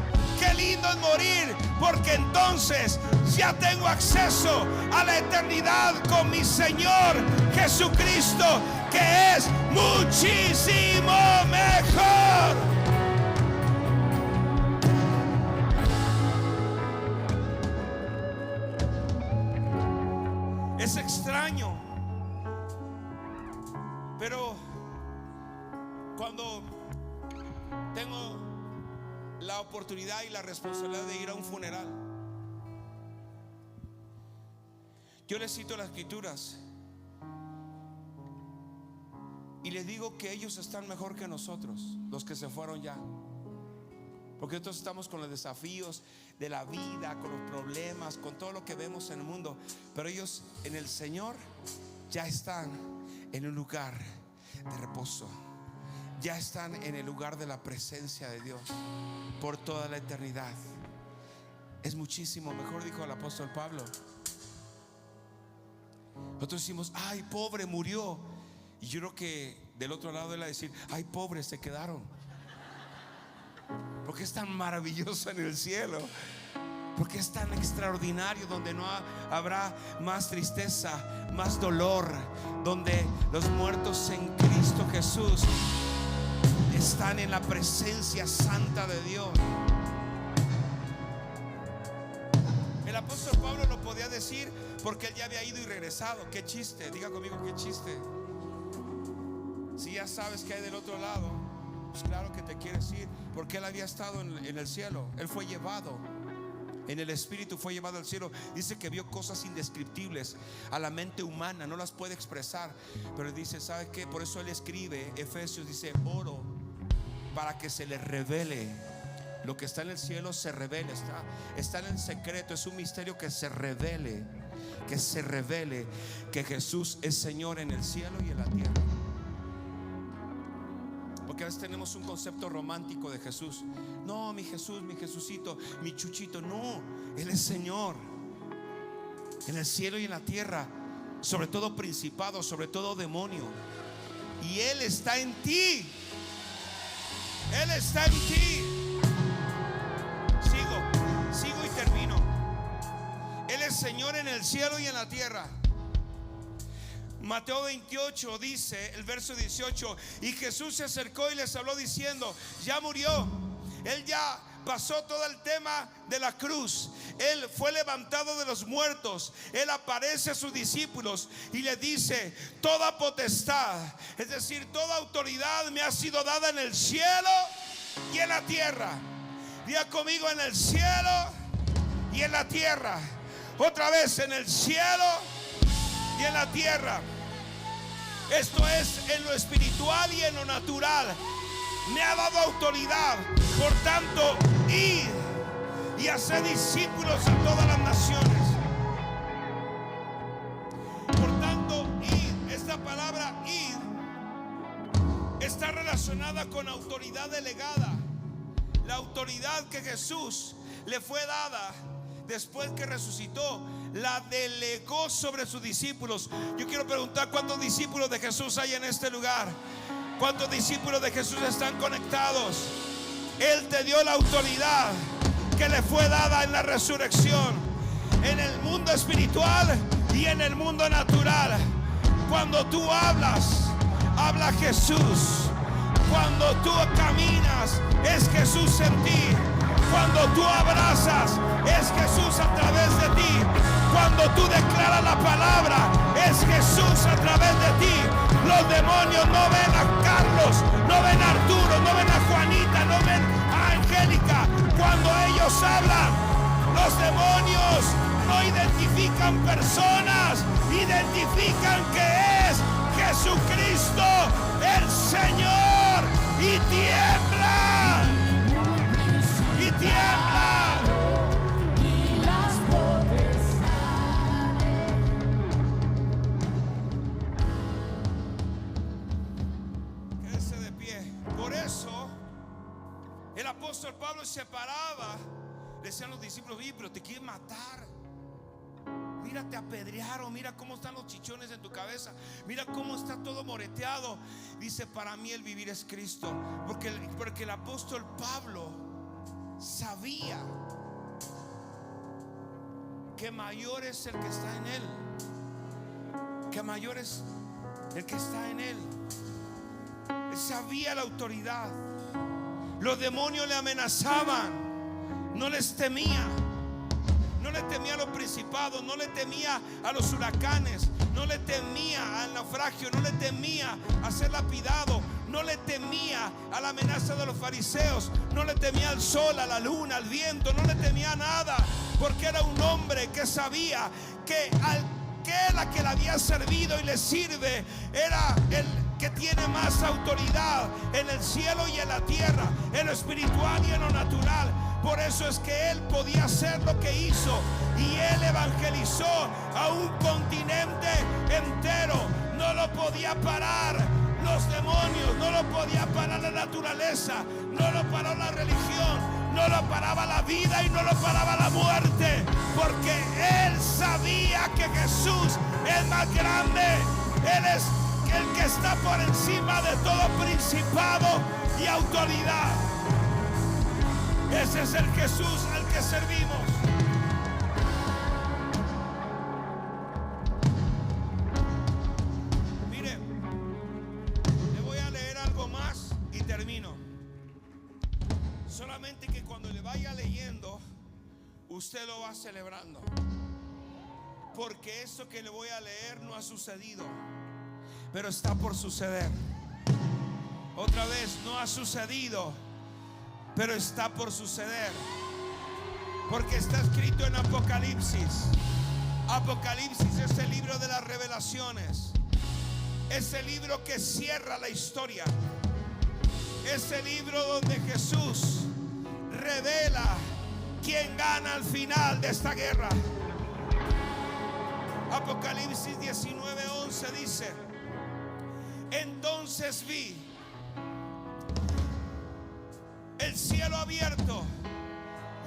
qué lindo es morir, porque entonces ya tengo acceso a la eternidad con mi Señor Jesucristo, que es muchísimo mejor. Es extraño, pero cuando tengo la oportunidad y la responsabilidad de ir a un funeral. Yo les cito las escrituras y les digo que ellos están mejor que nosotros, los que se fueron ya. Porque nosotros estamos con los desafíos de la vida, con los problemas, con todo lo que vemos en el mundo. Pero ellos en el Señor ya están en un lugar de reposo. Ya están en el lugar de la presencia de Dios por toda la eternidad. Es muchísimo mejor, dijo el apóstol Pablo. Nosotros decimos, ay, pobre, murió. Y yo creo que del otro lado él va a decir, ay, pobres, se quedaron. Porque es tan maravilloso en el cielo, porque es tan extraordinario, donde no habrá más tristeza, más dolor, donde los muertos en Cristo Jesús están en la presencia santa de Dios. El apóstol Pablo lo podía decir porque él ya había ido y regresado. Qué chiste, diga conmigo, qué chiste. Si ya sabes que hay del otro lado, pues claro que te quieres ir, porque él había estado en el cielo. Él fue llevado en el espíritu, fue llevado al cielo. Dice que vio cosas indescriptibles a la mente humana, no las puede expresar. Pero dice, ¿sabe qué? Por eso él escribe Efesios, dice, oro para que se les revele lo que está en el cielo, se revele. Está en el secreto, es un misterio que se revele, que Jesús es Señor en el cielo y en la tierra. Porque a veces tenemos un concepto romántico de Jesús. No, mi Jesús, mi Jesucito, mi Chuchito. No, Él es Señor en el cielo y en la tierra, sobre todo principado, sobre todo demonio. Y Él está en ti. Él está en ti. Sigo y termino. Él es Señor en el cielo y en la tierra. Mateo 28 dice, el verso 18, y Jesús se acercó y les habló diciendo, ya murió. Él ya pasó todo el tema de la cruz. Él fue levantado de los muertos. Él aparece a sus discípulos y le dice, toda potestad, es decir, toda autoridad me ha sido dada en el cielo y en la tierra. Diga conmigo, en el cielo y en la tierra. Otra vez, en el cielo y en la tierra. Esto es en lo espiritual y en lo natural. Me ha dado autoridad. Por tanto, id y haced discípulos a todas las naciones. Por tanto, id. Esta palabra id está relacionada con autoridad delegada. La autoridad que Jesús le fue dada después que resucitó, la delegó sobre sus discípulos. Yo quiero preguntar, ¿cuántos discípulos de Jesús hay en este lugar? ¿Cuántos discípulos de Jesús están conectados? Él te dio la autoridad que le fue dada en la resurrección, en el mundo espiritual y en el mundo natural. Cuando tú hablas, habla Jesús. Cuando tú caminas, es Jesús en ti. Cuando tú abrazas, es Jesús a través de ti. Cuando tú declaras la palabra, es Jesús a través de ti. Los demonios no ven a Carlos, no ven a Arturo, no ven a Juanita, no ven a Angélica. Cuando ellos hablan, los demonios no identifican personas, identifican que es Jesucristo el Señor, y tiemblan, y tiemblan. Quédese de pie. Por eso el apóstol Pablo se paraba. Le decían los discípulos, pero te quieren matar. Mira, te apedrearon, mira cómo están los chichones en tu cabeza, mira cómo está todo moreteado. Dice, para mí el vivir es Cristo. Porque el apóstol Pablo sabía que mayor es el que está en él, que mayor es el que está en él. Él sabía la autoridad. Los demonios le amenazaban, no les temía. No le temía a los principados, no le temía a los huracanes, no le temía al naufragio, no le temía a ser lapidado, no le temía a la amenaza de los fariseos, no le temía al sol, a la luna, al viento, no le temía a nada, porque era un hombre que sabía que aquel a que le había servido y le sirve era el que tiene más autoridad en el cielo y en la tierra, en lo espiritual y en lo natural. Por eso es que él podía hacer lo que hizo, y él evangelizó a un continente entero. No lo podía parar los demonios, no lo podía parar la naturaleza, no lo paró la religión, no lo paraba la vida y no lo paraba la muerte, porque él sabía que Jesús es más grande. Él es el que está por encima de todo principado y autoridad. Ese es el Jesús al que servimos. Mire, le voy a leer algo más y termino. Solamente que cuando le vaya leyendo, usted lo va celebrando, porque eso que le voy a leer no ha sucedido, pero está por suceder. Otra vez, no ha sucedido, pero está por suceder, porque está escrito en Apocalipsis. Apocalipsis es el libro de las revelaciones, es el libro que cierra la historia, es el libro donde Jesús revela quién gana al final de esta guerra. Apocalipsis 19:11 dice: entonces vi el cielo abierto,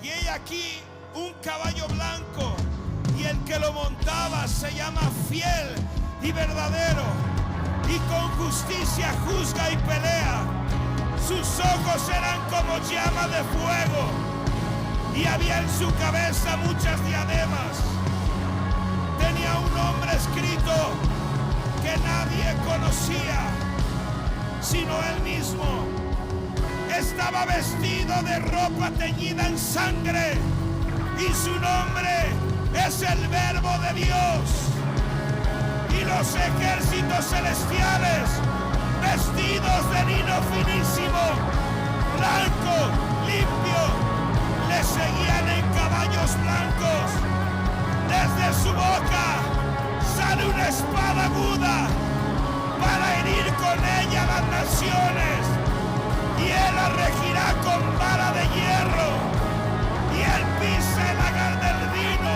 y he aquí un caballo blanco, y el que lo montaba se llama Fiel y Verdadero, y con justicia juzga y pelea. Sus ojos eran como llama de fuego, y había en su cabeza muchas diademas. Tenía un nombre escrito que nadie conocía sino él mismo. Estaba vestido de ropa teñida en sangre, y su nombre es el Verbo de Dios. Y los ejércitos celestiales, vestidos de lino finísimo, blanco, limpio, le seguían en caballos blancos. Desde su boca sale una espada aguda para herir con ella las naciones, y él la regirá con vara de hierro, y él pisa el lagar del vino,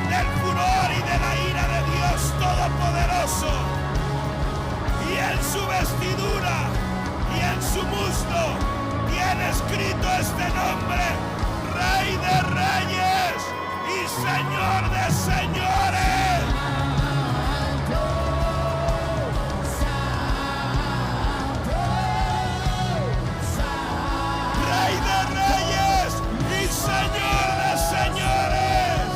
del furor y de la ira de Dios Todopoderoso. Y en su vestidura y en su muslo tiene escrito este nombre: Rey de Reyes y Señor de Señores. Rey de Reyes y Señor de Señores.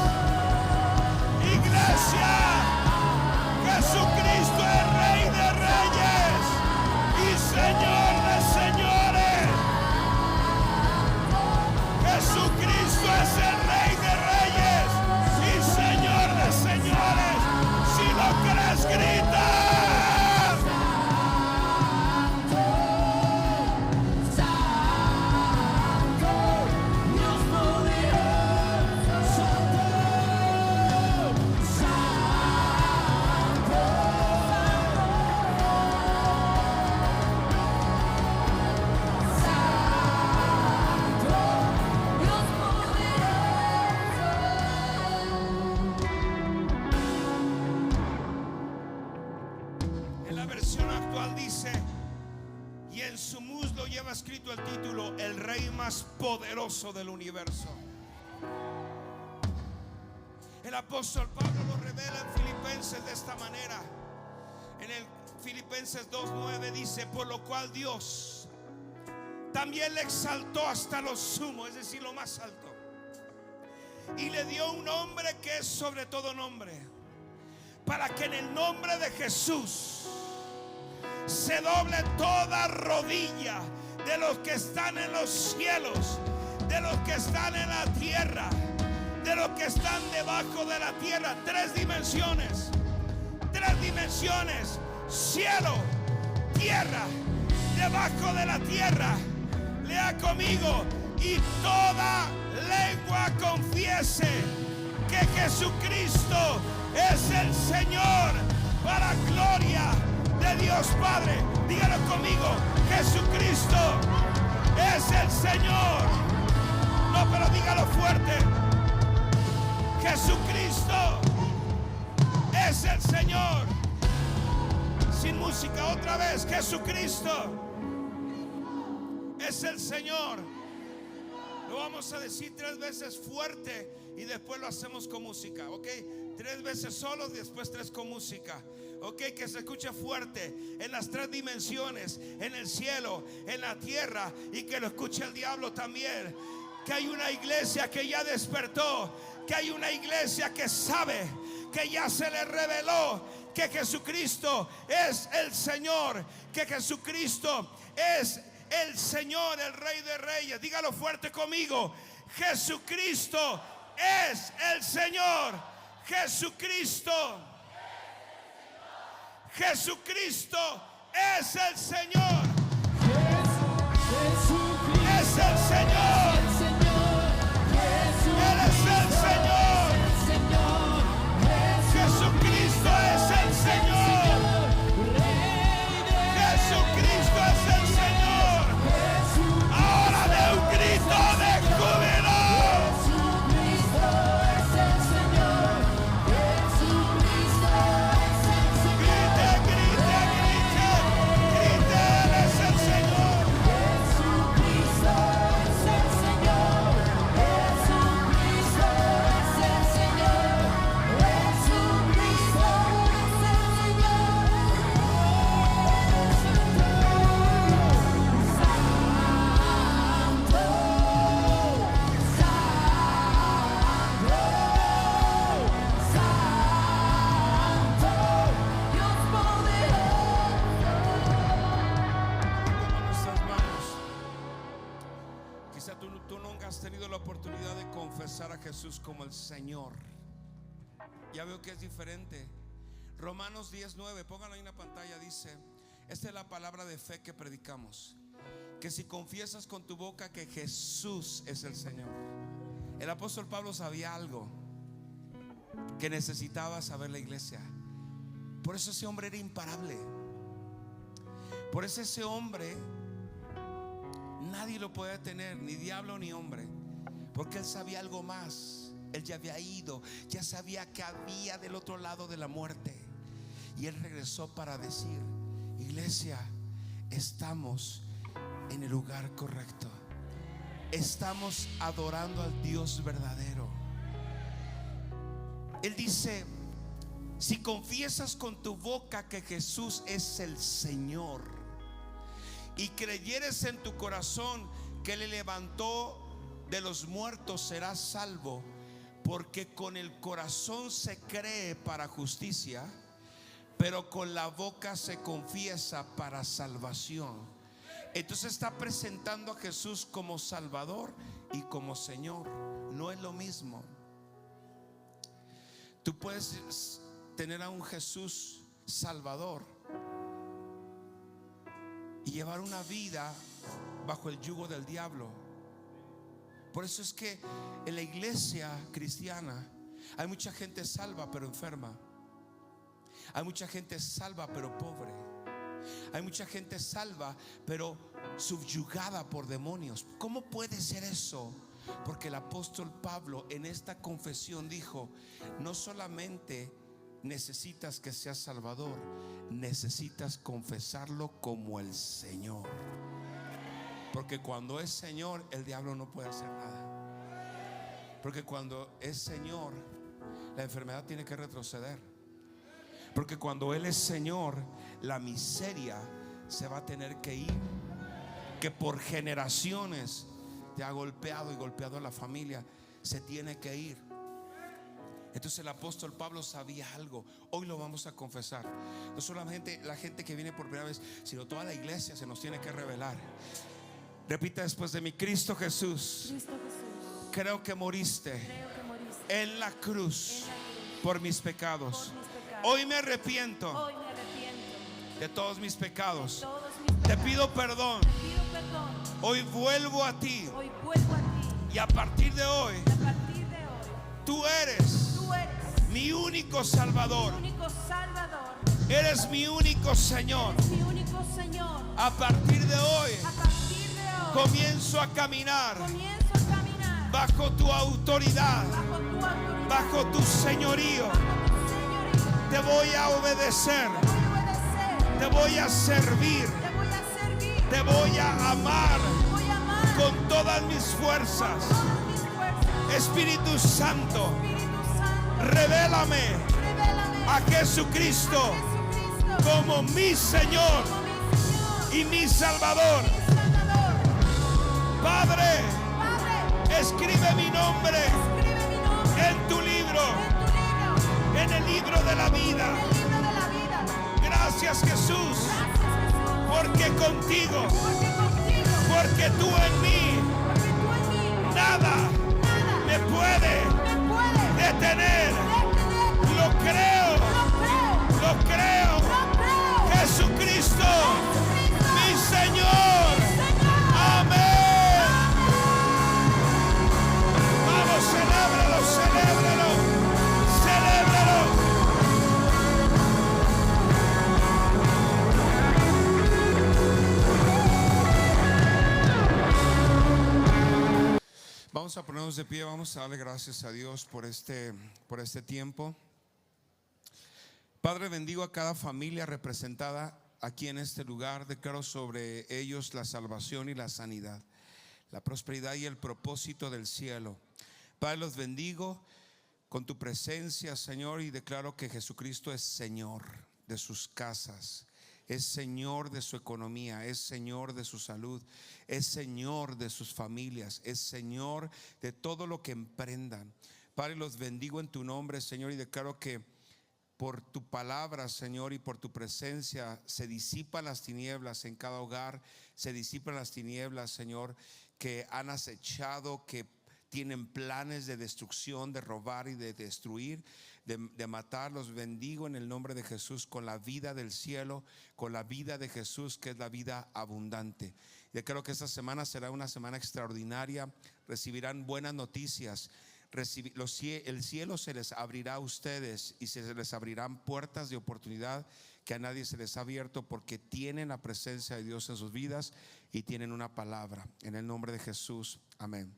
Iglesia, Jesucristo es Rey de Reyes y Señor de Señores. Jesucristo es el Rey de Reyes y Señor de Señores. Si lo crees, grita. Escrito el título: el rey más poderoso del universo. El apóstol Pablo lo revela en Filipenses de esta manera. En el Filipenses 2:9 dice: por lo cual Dios también le exaltó hasta lo sumo, es decir, lo más alto, y le dio un nombre que es sobre todo nombre, para que en el nombre de Jesús se doble toda rodilla, de los que están en los cielos, de los que están en la tierra, de los que están debajo de la tierra. Tres dimensiones: cielo, tierra, debajo de la tierra. Lea conmigo. Y toda lengua confiese que Jesucristo es el Señor, para gloria de Dios Padre. Dígalo conmigo. Jesucristo es el Señor. No, pero dígalo fuerte. Jesucristo es el Señor. Sin música, otra vez. Jesucristo es el Señor. Lo vamos a decir 3 veces fuerte y después lo hacemos con música, ¿ok? 3 veces solos y después 3 con música, ¿ok? Que se escuche fuerte en las 3 dimensiones, en el cielo, en la tierra, y que lo escuche el diablo también. Que hay una iglesia que ya despertó, que hay una iglesia que sabe, que ya se le reveló que Jesucristo es el Señor, que Jesucristo es el Señor, el Rey de Reyes. Dígalo fuerte conmigo. Jesucristo es el Señor. Jesucristo. Jesucristo es el Señor. Es el Señor. Él es el Señor. Jesucristo es el Señor. Jesucristo es el Señor. Ahora de un grito de júbilo. Jesucristo es el Señor. Jesucristo es el Señor. Grite, grite, grite. Grite, Él es el Señor. Jesucristo es el Señor. Jesucristo es el Señor. Jesucristo es el Señor. Santo, Santo, Dios poderoso. Con nuestras manos. Quizá tú nunca has tenido la oportunidad de confesar a Jesús como el Señor. Ya veo que es diferente. Romanos 10:9, pónganlo ahí en la pantalla, dice: esta es la palabra de fe que predicamos, que si confiesas con tu boca que Jesús es el Señor. El apóstol Pablo sabía algo que necesitaba saber la iglesia. Por eso ese hombre era imparable. Por eso ese hombre nadie lo puede detener, ni diablo ni hombre, porque él sabía algo más. Él ya había ido, ya sabía que había del otro lado de la muerte. Y él regresó para decir: iglesia, estamos en el lugar correcto. Estamos adorando al Dios verdadero. Él dice: si confiesas con tu boca que Jesús es el Señor y creyeres en tu corazón que le levantó de los muertos, serás salvo. Porque con el corazón se cree para justicia, pero con la boca se confiesa para salvación. Entonces está presentando a Jesús como Salvador y como Señor. No es lo mismo. Tú puedes tener a un Jesús Salvador y llevar una vida bajo el yugo del diablo. Por eso es que en la iglesia cristiana hay mucha gente salva pero enferma. Hay mucha gente salva pero pobre. Hay mucha gente salva pero subyugada por demonios. ¿Cómo puede ser eso? Porque el apóstol Pablo en esta confesión dijo: no solamente necesitas que seas salvador, necesitas confesarlo como el Señor. Porque cuando es Señor, el diablo no puede hacer nada. Porque cuando es Señor, la enfermedad tiene que retroceder. Porque cuando Él es Señor, la miseria se va a tener que ir. Que por generaciones te ha golpeado y golpeado a la familia, se tiene que ir. Entonces el apóstol Pablo sabía algo. Hoy lo vamos a confesar. No solamente la gente que viene por primera vez, sino toda la iglesia se nos tiene que revelar. Repita después de mí: Cristo Jesús, creo que moriste en la cruz por mis pecados. Hoy me arrepiento de todos mis pecados. Te pido perdón. Te pido perdón. Hoy vuelvo a ti. Hoy vuelvo a ti. Y a partir de hoy, Y a partir de hoy, tú eres tú eres mi único mi Salvador. único Salvador. Eres mi único Señor. Eres mi único Señor. A partir de hoy, A partir de hoy, comienzo a caminar comienzo a caminar bajo tu autoridad, bajo tu autoridad, bajo tu señorío. bajo tu señorío. Te voy a obedecer, Te voy a obedecer, te voy a servir, te voy a servir, te voy a amar te voy a amar con todas mis fuerzas. todas mis fuerzas. Espíritu Santo, Espíritu Santo, revélame revélame a Jesucristo Jesucristo como mi Señor como mi Señor y mi Salvador. y Salvador. Padre, Padre, escribe mi nombre escribe mi nombre en tu libro, en tu libro, en el libro de la vida. en el libro de la vida. Gracias, Jesús, Gracias, Jesús, porque contigo, porque contigo, porque tú en mí, porque tú en mí, nada nada me puede me puede detener. detener. Lo creo, Lo creo, lo creo. Jesucristo, Jesucristo, mi Señor. Señor. Amén. Vamos, celébralo, celébralo, celébralo. Vamos a ponernos de pie, vamos a darle gracias a Dios por este tiempo. Padre, bendigo a cada familia representada aquí en este lugar. Declaro sobre ellos la salvación y la sanidad, la prosperidad y el propósito del cielo. Padre, los bendigo con tu presencia, Señor, y declaro que Jesucristo es Señor de sus casas, es Señor de su economía, es Señor de su salud, es Señor de sus familias, es Señor de todo lo que emprendan. Padre, los bendigo en tu nombre, Señor, y declaro que por tu palabra, Señor, y por tu presencia se disipan las tinieblas en cada hogar, se disipan las tinieblas, Señor, que han acechado, que tienen planes de destrucción, de robar y de destruir, de matar. Los bendigo en el nombre de Jesús con la vida del cielo, con la vida de Jesús, que es la vida abundante. Yo creo que esta semana será una semana extraordinaria. Recibirán buenas noticias. El cielo se les abrirá a ustedes y se les abrirán puertas de oportunidad que a nadie se les ha abierto, porque tienen la presencia de Dios en sus vidas y tienen una palabra. En el nombre de Jesús, amén.